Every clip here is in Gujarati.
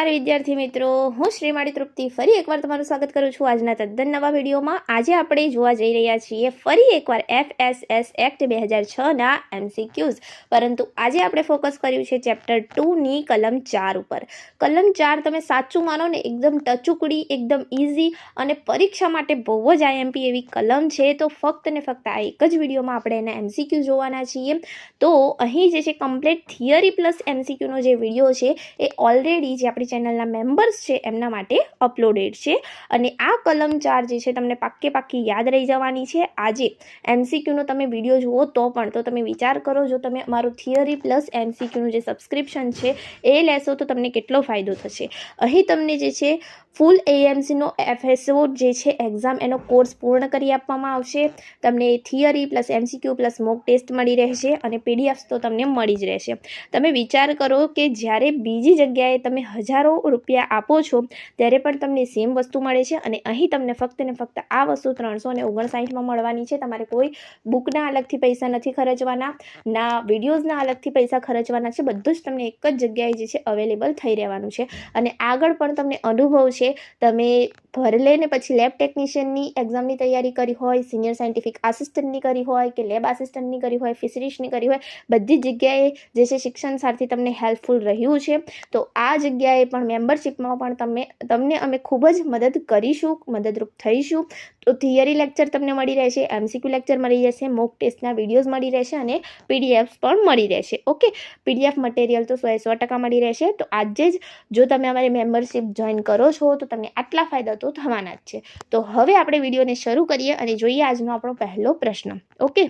નમસ્कार વિદ્યાર્થી મિત્રો, હું શ્રીમાળી તૃપ્તિ ફરી એકવાર તમારું સ્વાગત કરું છું આજના તદ્દન નવા વિડીયોમાં। આજે આપણે જોવા જઈ રહ્યા છીએ ફરી એકવાર FSS એક્ટ 2006 ના MCQs, પરંતુ આજે આપણે ફોકસ કર્યું છે ચેપ્ટર 2 ની કલમ 4 ઉપર। કલમ 4 તમે સાચું માનો ને એકદમ ટચુકડી, એકદમ ઇઝી અને પરીક્ષા માટે બહુ જ IMP એવી કલમ છે। તો ફક્ત ને ફક્ત આ એક જ વિડીયોમાં આપણે એના MCQ જોવાના છીએ। તો અહીં જે છે કમ્પ્લીટ થિયરી પ્લસ MCQ નો જે વિડીયો છે એ ઓલરેડી જે આપણી ચેનલના મેમ્બર્સ છે એમના માટે અપલોડેડ છે અને આ કલમ 4 જે છે તમને પાક્કી યાદ રહી જવાની છે। આજે MCQનો તમે વિડીયો જુઓ તો તમે વિચાર કરો, જો તમે અમારું થિયરી પ્લસ MCQનું જે સબસ્ક્રિપ્શન છે એ લેશો તો તમને કેટલો ફાયદો થશે। અહીં તમને જે છે ફૂલ AMCનો FSO જે છે એક્ઝામ એનો કોર્સ પૂર્ણ કરી આપવામાં આવશે। તમને theory plus MCQ plus mock test મળી રહેશે અને PDFs તો તમને મળી જ રહેશે। તમે વિચાર કરો કે જ્યારે બીજી જગ્યાએ તમે હજારો રૂપિયા આપો છો ત્યારે પણ તમને સેમ વસ્તુ મળે છે અને અહીં તમને ફક્ત ને ફક્ત આ વસ્તુ 359માં મળવાની છે। તમારે કોઈ બુકના અલગથી પૈસા નથી ખર્ચવાના, ના વિડીયોઝના અલગથી પૈસા ખર્ચવાના છે, બધું જ તમને એક જ જગ્યાએ જે છે અવેલેબલ થઈ રહેવાનું છે અને આગળ પણ તમને અનુભવ છે। તમે ભરલે ને પછી લેબ ટેકનિશિયનની એક્ઝામની તૈયારી કરી હોય, સિનિયર સાયન્ટિફિક આસિસ્ટન્ટની કરી હોય કે લેબ આસિસ્ટન્ટની કરી હોય, ફિશરીઝની કરી હોય, બધી જ જગ્યાએ જે છે શિક્ષણ સારથી તમને હેલ્પફુલ રહ્યું છે। તો આ જગ્યાએ પણ મેમ્બરશિપમાં પણ તમને અમે ખૂબ જ મદદ કરીશું, મદદરૂપ થઈશું। તો થિયરી લેક્ચર તમને મળી રહેશે, MCQ લેક્ચર મળી જશે, મોક ટેસ્ટના વિડીયોઝ મળી રહેશે અને PDFs પણ મળી રહેશે। ઓકે, PDF મટીરિયલ તો 100% મળી રહેશે। તો આજે જ જો તમે અમારી મેમ્બરશિપ જોઈન કરો છો તો તમને આટલા ફાયદા તો થવાના જ છે। તો હવે આપણે વિડીયોને શરૂ કરીએ અને જોઈએ આજનો આપણો પહેલો પ્રશ્ન। ઓકે,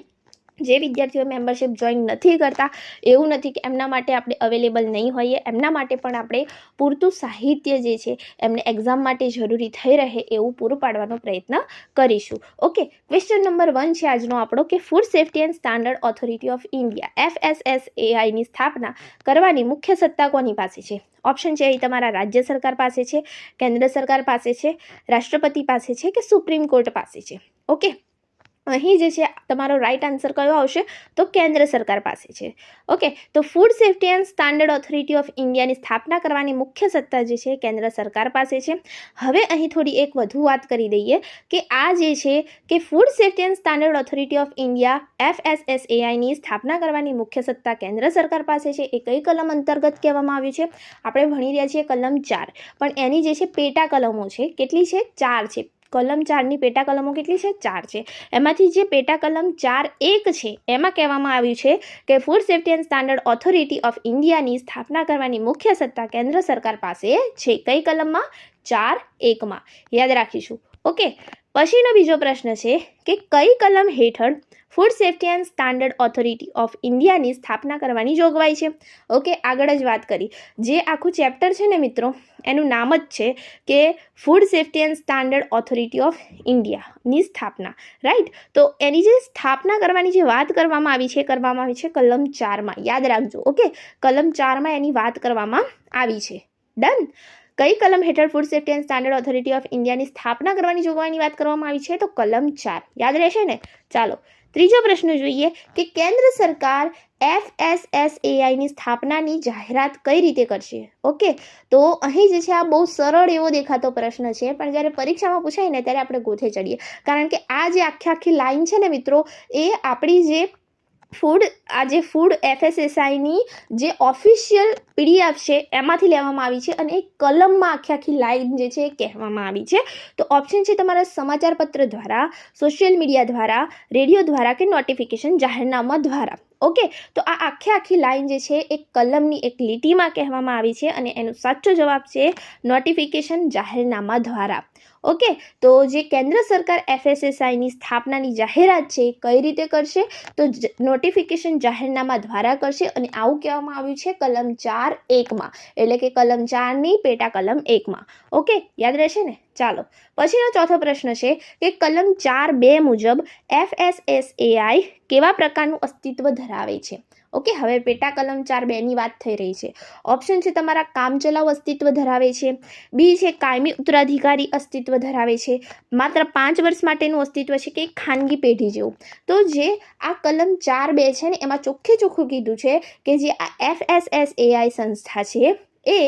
જે વિદ્યાર્થીઓ મેમ્બરશિપ જોઈન નથી કરતા, એવું નથી કે એમના માટે આપણે અવેલેબલ નહીં હોઈએ, એમના માટે પણ આપણે પૂરતું સાહિત્ય જે છે એમને એક્ઝામ માટે જરૂરી થઈ રહે એવું પૂરું પાડવાનો પ્રયત્ન કરીશું। ઓકે, ક્વેશ્ચન નંબર 1 છે આજનો આપણો કે food safety and standard authority of India FSSAIની સ્થાપના કરવાની મુખ્ય સત્તા કોની પાસે છે? ઓપ્શન છે અહીં તમારા રાજ્ય સરકાર પાસે છે, કેન્દ્ર સરકાર પાસે છે, રાષ્ટ્રપતિ પાસે છે કે સુપ્રીમ કોર્ટ પાસે છે? ઓકે, અહીં જે છે તમારો રાઈટ આન્સર કયો આવશે? તો કેન્દ્ર સરકાર પાસે છે। ઓકે, તો food safety and standard authority of ઇન્ડિયાની સ્થાપના કરવાની મુખ્ય સત્તા જે છે કેન્દ્ર સરકાર પાસે છે। હવે અહીં થોડી એક વધુ વાત કરી દઈએ કે આ જે છે કે food safety and standard authority of India FSSAIની સ્થાપના કરવાની મુખ્ય સત્તા કેન્દ્ર સરકાર પાસે છે। એ કઈ કલમ અંતર્ગત કહેવામાં આવ્યું છે? આપણે ભણી રહ્યા છીએ કલમ 4, પણ એની જે છે પેટા કલમો છે કેટલી છે? 4 છે। કલમ 4ની પેટા કલમો કેટલી છે? 4 છે। એમાંથી જે પેટા કલમ 4(1) છે એમાં કહેવામાં આવ્યું છે કે food safety and standard authority of ઇન્ડિયાની સ્થાપના કરવાની મુખ્ય સત્તા કેન્દ્ર સરકાર પાસે છે। કઈ કલમમાં? 4(1) માં યાદ રાખીશું। ઓકે, પછીનો બીજો પ્રશ્ન છે કે કઈ કલમ હેઠળ food safety and standard authority of ઇન્ડિયાની સ્થાપના કરવાની જોગવાઈ છે? ઓકે, આગળ જ વાત કરી, જે આખું ચેપ્ટર છે ને મિત્રો એનું નામ જ છે કે food safety and standard authority of ઇન્ડિયાની સ્થાપના, રાઈટ? તો એની જે સ્થાપના કરવાની જે વાત કરવામાં આવી છે કલમ 4માં, યાદ રાખજો। ઓકે, કલમ 4માં એની વાત કરવામાં આવી છે। ડન? કઈ કલમ હેઠળ food safety and standard authority of ઇન્ડિયાની સ્થાપના કરવાની જોગવાઈની વાત કરવામાં આવી છે? તો કલમ 4 યાદ રહેશે ને? ચાલો, ત્રીજો પ્રશ્ન જોઈએ કે કેન્દ્ર સરકાર FSSAIની સ્થાપનાની જાહેરાત કઈ રીતે કરશે? ઓકે, તો અહીં જે છે આ બહુ સરળ એવો દેખાતો પ્રશ્ન છે, પણ જ્યારે પરીક્ષામાં પૂછાય ને ત્યારે આપણે ગોથે ચડીએ, કારણ કે આ જે આખી લાઈન છે ને મિત્રો એ આપણી જે ફૂડ FSSAIની જે ઓફિશિયલ PDF છે એમાંથી લેવામાં આવી છે અને એક કલમમાં આખી લાઈન જે છે એ કહેવામાં આવી છે। તો ઓપ્શન છે તમારા સમાચાર પત્ર દ્વારા, સોશિયલ મીડિયા દ્વારા, રેડિયો દ્વારા કે નોટિફિકેશન જાહેરનામા દ્વારા। ઓકે, તો આ આખી લાઈન જે છે એક કલમની એક લીટીમાં કહેવામાં આવી છે અને એનો સાચો જવાબ છે નોટિફિકેશન જાહેરનામા દ્વારા। ઓકે, તો જે કેન્દ્ર સરકાર FSSAIની સ્થાપનાની જાહેરાત છે કઈ રીતે કરશે? તો નોટિફિકેશન જાહેરનામા દ્વારા કરશે અને આવું કહેવામાં આવ્યું છે કલમ 4(1) માં, એટલે કે કલમ 4ની પેટા કલમ 1માં। ઓકે, યાદ રહેશે ને? ચાલો, પછીનો ચોથો પ્રશ્ન છે કે કલમ 4(2) મુજબ FSSAI કેવા પ્રકારનું અસ્તિત્વ ધરાવે છે? ઓકે, હવે પેટા કલમ 4(2)ની વાત થઈ રહી છે। ઓપ્શન છે તમારા કામચલાઉ અસ્તિત્વ ધરાવે છે, બી છે કાયમી ઉત્તરાધિકારી અસ્તિત્વ ધરાવે છે, માત્ર 5 વર્ષ માટેનું અસ્તિત્વ છે કે ખાનગી પેઢી જેવું। તો જે આ કલમ 4(2) છે ને એમાં ચોખ્ખું કીધું છે કે જે આ FSSAI સંસ્થા છે એ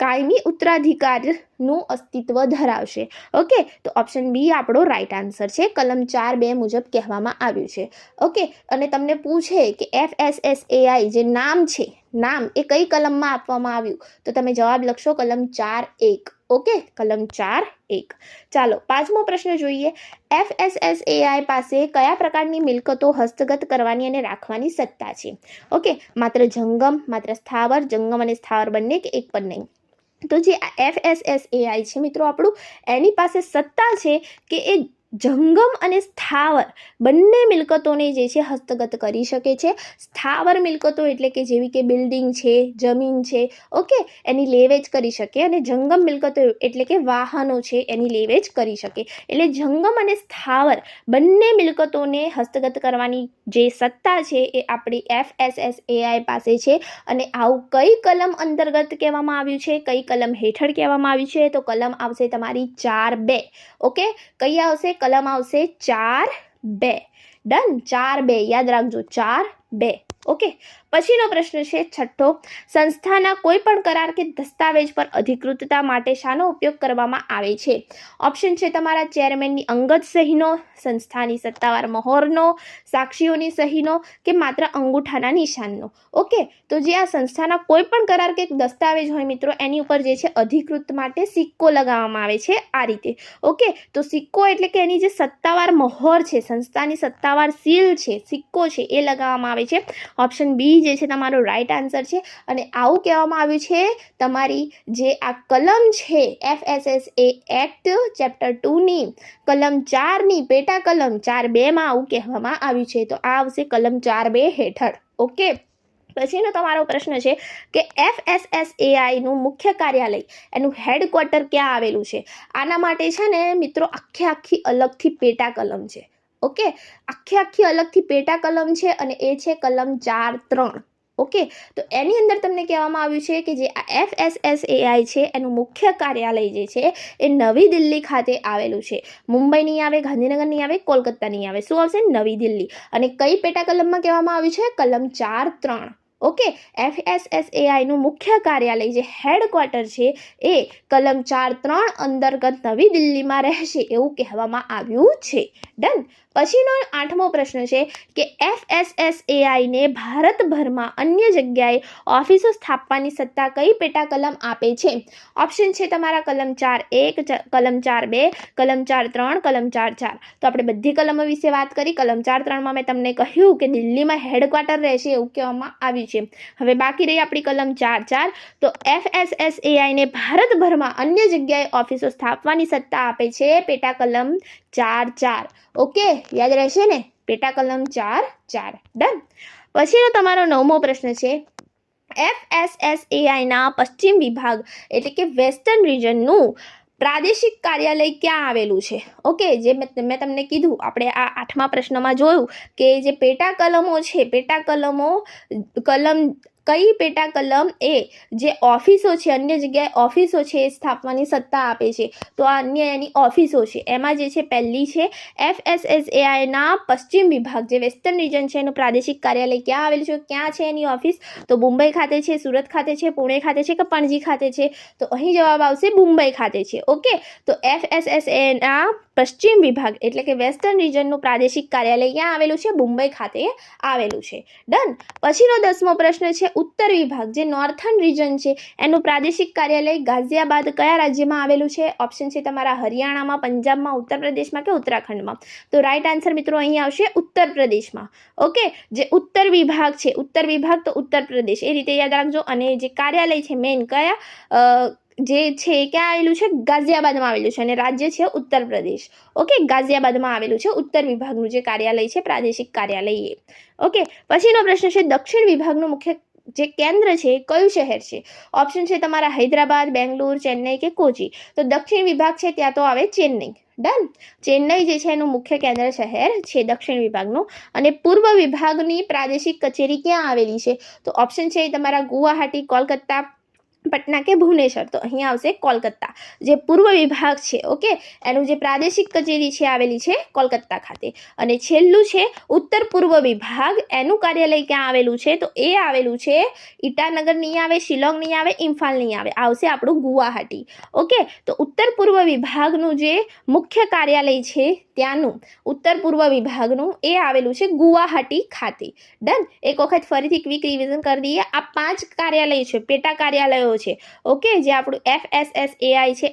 કાયમી ઉત્તરાધિકારનું અસ્તિત્વ ધરાવશે. ઓકે, તો ઓપ્શન બી આપણો રાઈટ આન્સર છે. કલમ 4(2) મુજબ કહેવામાં આવ્યું છે. ઓકે, અને તમને પૂછે કે FSSAI જે નામ છે, નામ એ કઈ કલમમાં આપવામાં આવ્યું, તો તમે જવાબ લખશો કલમ 4(1). ઓકે, કલમ 4(1). ચાલો 5મો પ્રશ્ન જોઈએ. FSSAI પાસે કયા પ્રકારની મિલકતો હસ્તગત કરવાની અને રાખવાની સત્તા છે? ઓકે, માત્ર જંગમ, માત્ર સ્થાવર, જંગમ અને સ્થાવર બંને કે એક પણ નહીં? તો જે FSSAI છે મિત્રો આપણું, એની પાસે સત્તા છે કે એ જંગમ અને સ્થાવર બંને મિલકતોને જે છે હસ્તગત કરી શકે છે. સ્થાવર મિલકતો એટલે કે જેવી કે બિલ્ડિંગ છે, જમીન છે, ઓકે, એની લેવેચ કરી શકે, અને જંગમ મિલકતો એટલે કે વાહનો છે એની લેવેચ કરી શકે. એટલે જંગમ અને સ્થાવર બંને મિલકતોને હસ્તગત કરવાની જે સત્તા છે એ આપણી FSSAI પાસે છે. અને આવું કઈ કલમ અંતર્ગત કહેવામાં આવ્યું છે, કઈ કલમ હેઠળ કહેવામાં આવ્યું છે? તો કલમ આવશે તમારી 4(2). ઓકે, કઈ આવશે? કલમ આવશે 4(2). ડન, 4(2) યાદ રાખજો, 4(2). ઓકે, પછીનો પ્રશ્ન છે 6. સંસ્થાના કોઈ પણ કરાર કે દસ્તાવેજ પર અધિકૃતતા માટે શાનો ઉપયોગ કરવામાં આવે છે? ઓપ્શન છે તમારા ચેરમેનની અંગત સહીનો, સંસ્થાની સત્તાવાર મહોરનો, સાક્ષીઓની સહીનો કે માત્ર અંગૂઠાના નિશાનનો. ઓકે, તો જે આ સંસ્થાના કોઈ પણ કરાર કે દસ્તાવેજ હોય મિત્રો, એની ઉપર જે છે અધિકૃત માટે સિક્કો લગાવવામાં આવે છે આ રીતે. ઓકે, તો સિક્કો એટલે કે એની જે સત્તાવાર મહોર છે, સંસ્થાની સત્તાવાર સીલ છે, સિક્કો છે, એ લગાવવામાં આવે છે. ઓપ્શન બી જે છે તમારો રાઈટ આન્સર છે. અને આવું કહેવામાં આવ્યું છે તમારી જે આ કલમ છે FSSA એક્ટ ચેપ્ટર 2ની કલમ 4ની પેટા કલમ 4(2) આવું કહેવામાં આવ્યું છે. તો આ આવશે કલમ 4(2) હેઠળ. ઓકે, પછીનો તમારો પ્રશ્ન છે કે FSSAI નું મુખ્ય કાર્યાલય, એનું હેડક્વાર્ટર ક્યાં આવેલું છે? આના માટે છે ને મિત્રો આખી અલગથી પેટા કલમ છે. ઓકે, આખી અલગથી પેટા કલમ છે અને એ છે કલમ 4(3). ઓકે, તો એની અંદર તમને કહેવામાં આવ્યું છે કે જે આ FSSAI છે એનું મુખ્ય કાર્યાલય જે છે એ નવી દિલ્હી ખાતે આવેલું છે. મુંબઈ નહીં આવે, ગાંધીનગર નહીં આવે, કોલકાતા નહીં આવે. શું આવશે? નવી દિલ્હી. અને કઈ પેટા કલમમાં કહેવામાં આવ્યું છે? કલમ 4(3). ઓકે, FSSAI નું મુખ્ય કાર્યાલય જે હેડક્વાર્ટર છે એ કલમ 4(3) અંતર્ગત નવી દિલ્હીમાં રહેશે એવું કહેવામાં આવ્યું છે. ડન. પછીનો 8મો પ્રશ્ન છે કે FSSAI ને ભારતભરમાં અન્ય જગ્યાએ ઓફિસો સ્થાપવાની સત્તા કઈ પેટા કલમ આપે છે? ઓપ્શન છે તમારા કલમ 4(1), કલમ 4(2), કલમ 4(3), કલમ 4(4). તો આપણે બધી કલમો વિશે વાત કરી. કલમ 4(3) મેં તમને કહ્યું કે દિલ્હીમાં હેડક્વાર્ટર રહેશે એવું કહેવામાં આવ્યું છે. હવે બાકી રહી આપણી કલમ 4(4). તો FSSAI ને ભારતભરમાં અન્ય જગ્યાએ ઓફિસો સ્થાપવાની સત્તા આપે છે પેટા કલમ 4(4). ઓકે, યાદ રહેશે ને? પેટા કલમ 4(4). ડન. પછીનો તમારો 9મો પ્રશ્ન છે FSSAI ના પશ્ચિમ વિભાગ એટલે કે વેસ્ટર્ન રિજનનું પ્રાદેશિક કાર્યાલય ક્યાં આવેલું છે? ઓકે, જે મેં તમને કીધું, આપણે આ 8મા પ્રશ્નમાં જોયું કે જે પેટા કલમો છે, પેટા કલમો કઈ પેટા કલમ એ જે ઓફિસો છે, અન્ય જગ્યાએ ઓફિસો છે એ સ્થાપવાની સત્તા આપે છે? તો આ અન્ય એની ઓફિસો છે. એમાં જે છે પહેલી છે FSSAI ના પશ્ચિમ વિભાગ જે વેસ્ટર્ન રિજન છે એનું પ્રાદેશિક કાર્યાલય ક્યાં આવેલું છે? ક્યાં છે એની ઓફિસ? તો મુંબઈ ખાતે છે, સુરત ખાતે છે, પુણે ખાતે છે કે પણજી ખાતે છે? તો અહીં જવાબ આવશે મુંબઈ ખાતે છે. ઓકે, તો FSSAI ના પશ્ચિમ વિભાગ એટલે કે વેસ્ટર્ન રિજનનું પ્રાદેશિક કાર્યાલય ક્યાં આવેલું છે? મુંબઈ ખાતે આવેલું છે. ડન. પછીનો 10મો પ્રશ્ન છે ઉત્તર વિભાગ જે નોર્થન રિજન છે એનું પ્રાદેશિક કાર્યાલય ગાઝિયાબાદ કયા રાજ્યમાં આવેલું છે? ઓપ્શન છે તમારા હરિયાણામાં, પંજાબમાં, ઉત્તર પ્રદેશમાં કે ઉત્તરાખંડમાં? તો રાઈટ આન્સર મિત્રો અહીં આવશે ઉત્તર પ્રદેશમાં. ઓકે, જે ઉત્તર વિભાગ છે, ઉત્તર વિભાગ તો ઉત્તર પ્રદેશ, એ રીતે યાદ રાખજો. અને જે કાર્યાલય છે મેઇન કયા જે છે ક્યાં આવેલું છે? ગાઝિયાબાદમાં આવેલું છે અને રાજ્ય છે ઉત્તર પ્રદેશ. ઓકે, ગાઝિયાબાદમાં આવેલું છે ઉત્તર વિભાગનું જે કાર્યાલય છે, પ્રાદેશિક કાર્યાલય એ. ઓકે, પછીનો પ્રશ્ન છે દક્ષિણ વિભાગનું મુખ્ય જે કેન્દ્ર છે કયું શહેર છે? ઓપ્શન છે તમારા હૈદરાબાદ, બેંગ્લોર, ચેન્નઈ કે કોચી? તો દક્ષિણ વિભાગ છે ત્યાં તો આવે ચેન્નઈ. ડન. ચેન્નઈ જે છે એનું મુખ્ય કેન્દ્ર શહેર છે દક્ષિણ વિભાગનું. અને પૂર્વ વિભાગની પ્રાદેશિક કચેરી ક્યાં આવેલી છે? તો ઓપ્શન છે તમારા ગુવાહાટી, કોલકાતા, પટના કે ભુવનેશ્વર, તો અહીંયા આવશે કોલકાતા, જે પૂર્વ વિભાગ છે ઓકે, એનું જે પ્રાદેશિક કચેરી છે આવેલી છે કોલકાતા ખાતે. અને છેલ્લું છે ઉત્તર પૂર્વ વિભાગ, એનું કાર્યાલય ક્યાં આવેલું છે, તો એ આવેલું છે ઈટાનગર નહીં આવે, શિલોંગ નહીં આવે, ઇમ્ફાલ નહીં આવે, આવશે આપણું ગુવાહાટી. ઓકે, તો ઉત્તર પૂર્વ વિભાગનું જે મુખ્ય કાર્યાલય છે ત્યાંનું, ઉત્તર પૂર્વ વિભાગનું એ આવેલું છે ગુવાહાટી ખાતે. ડન. એક વખત ફરીથી ક્વિક રિવિઝન કરી દઈએ. આ 5 કાર્યાલય છે, પેટા કાર્યાલયો છે ઓકે, જે આપણું FSSAI છે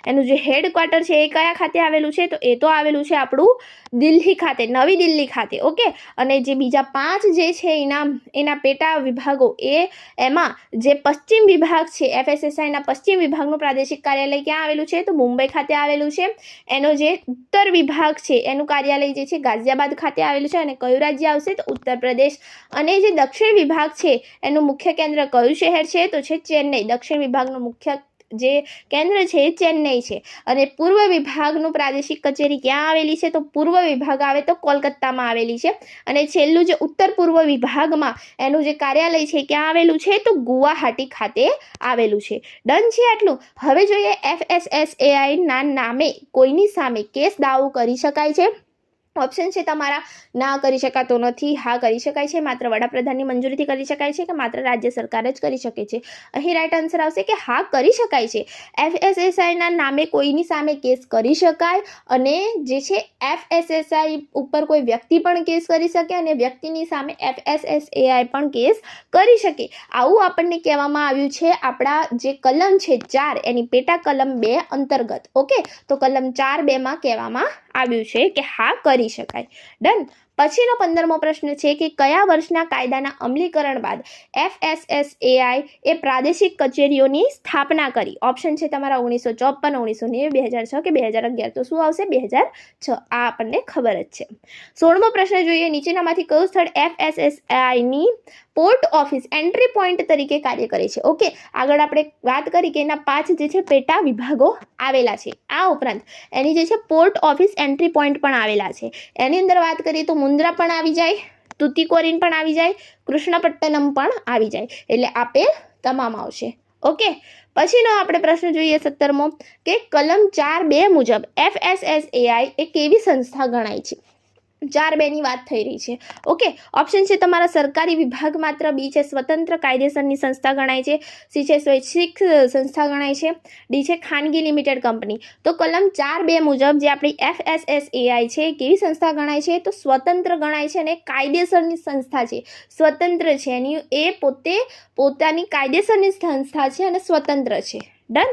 એનું જે હેડક્વાર્ટર છે એ કયા ખાતે આવેલું છે, તો એ તો આવેલું છે આપણું દિલ્હી ખાતે, નવી દિલ્હી ખાતે. ઓકે, અને જે બીજા 5 જે છે એના પેટા વિભાગો, એમાં જે પશ્ચિમ વિભાગ છે FSSAIના પશ્ચિમ વિભાગનું પ્રાદેશિક કાર્યાલય ક્યાં આવેલું છે, તો મુંબઈ ખાતે આવેલું છે. એનો જે ઉત્તર વિભાગ છે એનું કાર્યાલય જે છે ગાઝિયાબાદ ખાતે આવેલું છે. અને કયું રાજ્ય આવશે, તો ઉત્તર પ્રદેશ. અને જે દક્ષિણ વિભાગ છે એનું મુખ્ય કેન્દ્ર કયું શહેર છે, તો છે ચેન્નઈ. દક્ષિણ વિભાગનું મુખ્ય જે કેન્દ્ર છે એ ચેન્નઈ છે. અને પૂર્વ વિભાગનું પ્રાદેશિક કચેરી ક્યાં આવેલી છે, તો પૂર્વ વિભાગ આવે તો કોલકાતામાં આવેલી છે. અને છેલ્લું જે ઉત્તર પૂર્વ વિભાગમાં એનું જે કાર્યાલય છે ક્યાં આવેલું છે, તો ગુવાહાટી ખાતે આવેલું છે. ડન છે આટલું. હવે જોઈએ FSSAI ના નામે કોઈની સામે કેસ દાવો કરી શકાય છે. ઓપ્શન છે તમારા, ના કરી શકાતો નથી, હા કરી શકાય છે, માત્ર વડાપ્રધાનની મંજૂરીથી કરી શકાય છે, કે માત્ર રાજ્ય સરકાર જ કરી શકે છે. અહીં રાઈટ આન્સર આવશે કે હા કરી શકાય છે. FSSAIના નામે કોઈની સામે કેસ કરી શકાય, અને જે છે FSSAI ઉપર કોઈ વ્યક્તિ પણ કેસ કરી શકે, અને વ્યક્તિની સામે FSSAI પણ કેસ કરી શકે. આવું આપણને કહેવામાં આવ્યું છે આપણા જે કલમ છે 4 એની પેટા કલમ 2 અંતર્ગત. ઓકે, તો કલમ 4(2) કહેવામાં આવ્યું છે કે હા કરી શકાય. ડન. પછીનો 15મો પ્રશ્ન છે કે કયા વર્ષના કાયદાના અમલીકરણ બાદ FSSAI એ પ્રાદેશિક કચેરીઓની સ્થાપના કરી. ઓપ્શન છે તમારા 1954, 1990, 2006 કે 2011. તો શું આવશે, 2006. આ આપણને ખબર જ છે. 16મો પ્રશ્ન જોઈએ. નીચેનામાંથી કયું સ્થળ FSSAIની પોર્ટ ઓફિસ એન્ટ્રી પોઈન્ટ તરીકે કાર્ય કરે છે. ઓકે, આગળ આપણે વાત કરી કે એના 5 જે છે પેટા વિભાગો આવેલા છે. આ ઉપરાંત એની જે છે પોર્ટ ઓફિસ એન્ટ્રી પોઈન્ટ પણ આવેલા છે. એની અંદર વાત કરીએ તો મુન્દ્રા પણ આવી જાય, તુતીકોરીન પણ આવી જાય, કૃષ્ણપટ્ટનમ પણ આવી જાય. એટલે આપેલ તમામ આવશે. ઓકે, પછીનો આપણે પ્રશ્ન જોઈએ 17મો કે કલમ 4(2) મુજબ FSSAI એ કેવી સંસ્થા ગણાય છે. 4(2) વાત થઈ રહી છે. ઓકે, ઓપ્શન છે તમારા સરકારી વિભાગ માત્ર, બી છે સ્વતંત્ર કાયદેસરની સંસ્થા ગણાય છે, સી છે સ્વૈચ્છિક સંસ્થા ગણાય છે, ડી છે ખાનગી લિમિટેડ કંપની. તો કલમ 4(2) મુજબ જે આપણી FSSAI છે કેવી સંસ્થા ગણાય છે, તો સ્વતંત્ર ગણાય છે, અને કાયદેસરની સંસ્થા છે, સ્વતંત્ર છે. એની એ પોતાની કાયદેસરની સંસ્થા છે અને સ્વતંત્ર છે. ડન.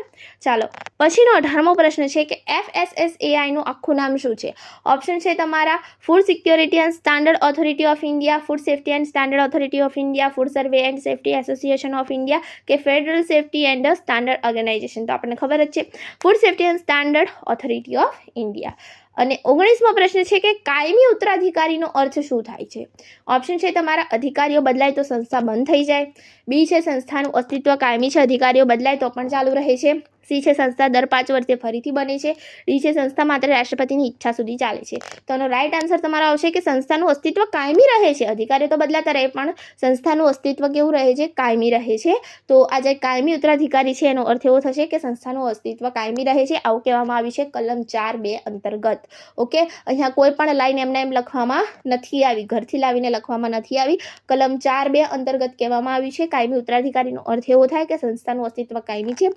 ચાલો, પછીનો 18મો પ્રશ્ન છે કે FSSAIનું આખું નામ શું છે. ઓપ્શન છે તમારા food security and standard authority of India, food safety and standard authority of India, food survey and safety association of India, કે federal safety and standard organization. તો આપણને ખબર જ છે food safety and standard authority of India. અને 19મો પ્રશ્ન છે કે કાયમી ઉત્તરાધિકારીનો અર્થ શું થાય છે. ઓપ્શન છે તમારા અધિકારીઓ બદલાય તો સંસ્થા બંધ થઈ જાય, બી છે સંસ્થાનું અસ્તિત્વ કાયમી છે, અધિકારીઓ બદલાય તો પણ ચાલુ રહે છે, સી છે સંસ્થા દર 5 વર્ષે ફરીથી બને છે, ડી છે સંસ્થા માત્ર રાષ્ટ્રપતિની ઈચ્છા સુધી ચાલે છે. તો એનો રાઈટ આન્સર તમારો આવશે કે સંસ્થાનું અસ્તિત્વ કાયમી રહે છે. અધિકારીઓ તો બદલાતા રહે પણ સંસ્થાનું અસ્તિત્વ કેવું રહે છે, કાયમી રહે છે. તો આ જે કાયમી ઉત્તરાધિકારી છે એનો અર્થ એવો થશે કે સંસ્થાનું અસ્તિત્વ કાયમી રહે છે. આવું કહેવામાં આવ્યું છે કલમ 4(2) અંતર્ગત. ઓકે, અહીંયા કોઈ પણ લાઈન એમ લખવામાં નથી આવી, ઘરથી લાવીને લખવામાં નથી આવી. કલમ 4(2) અંતર્ગત કહેવામાં આવ્યું છે કાયમી ઉત્તરાધિકારીનો અર્થ એવો થાય કે સંસ્થાનું અસ્તિત્વ કાયમી છે,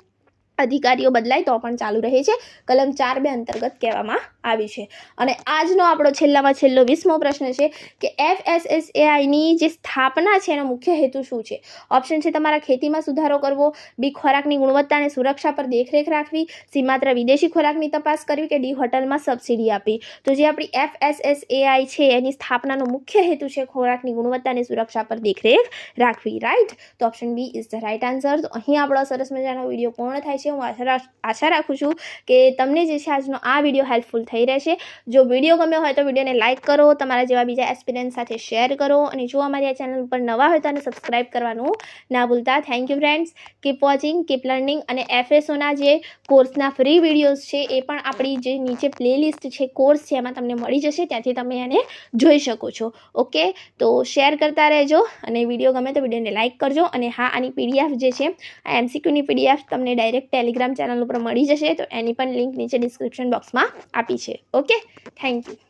અધિકારીઓ બદલાય તો પણ ચાલુ રહે છે. કલમ 4(2) અંતર્ગત કહેવામાં આવી છે. અને આજનો આપણો છેલ્લામાં છેલ્લો 20મો પ્રશ્ન છે કે FSSAIની જે સ્થાપના છે એનો મુખ્ય હેતુ શું છે. ઓપ્શન છે તમારા ખેતીમાં સુધારો કરવો, બી ખોરાકની ગુણવત્તા અને સુરક્ષા પર દેખરેખ રાખવી, સી માત્ર વિદેશી ખોરાકની તપાસ કરવી, કે ડી હોટલમાં સબસિડી આપવી. તો જે આપણી FSSAI છે એની સ્થાપનાનો મુખ્ય હેતુ છે ખોરાકની ગુણવત્તા અને સુરક્ષા પર દેખરેખ રાખવી. રાઈટ. તો option B is the right answer. તો અહીં આપણો સરસ મજાનો વિડીયો પૂર્ણ થાય છે. છે. હું આશા રાખું છું કે તમને જે છે આજનો આ વિડીયો હેલ્પફુલ થઈ રહેશે. જો વિડીયો ગમ્યો હોય તો વિડીયોને લાઇક કરો, તમારા જેવા બીજા એસ્પિરન્ટ્સ સાથે શેર કરો અને જો અમારી આ ચેનલ પર નવા હોય તો આને સબસ્ક્રાઈબ કરવાનું ના ભૂલતા. Thank you friends. Keep watching, keep learning. અને FSOના જે કોર્સના ફ્રી વિડીયોઝ છે એ પણ આપણી જે નીચે પ્લેલિસ્ટ છે કોર્સ છે એમાં તમને મળી જશે, ત્યાંથી તમે એને જોઈ શકો છો. ઓકે, તો શેર કરતા રહેજો અને વિડીયો ગમે તો વિડીયોને લાઇક કરજો. અને હા, આની PDF જે છે આ MCQની PDF તમને ડાયરેક્ટ ટેલિગ્રામ ચેનલ ઉપર મળી જશે, તો એની પણ લિંક નીચે ડિસ્ક્રિપ્શન બોક્સમાં આપી છે. Okay, thank you.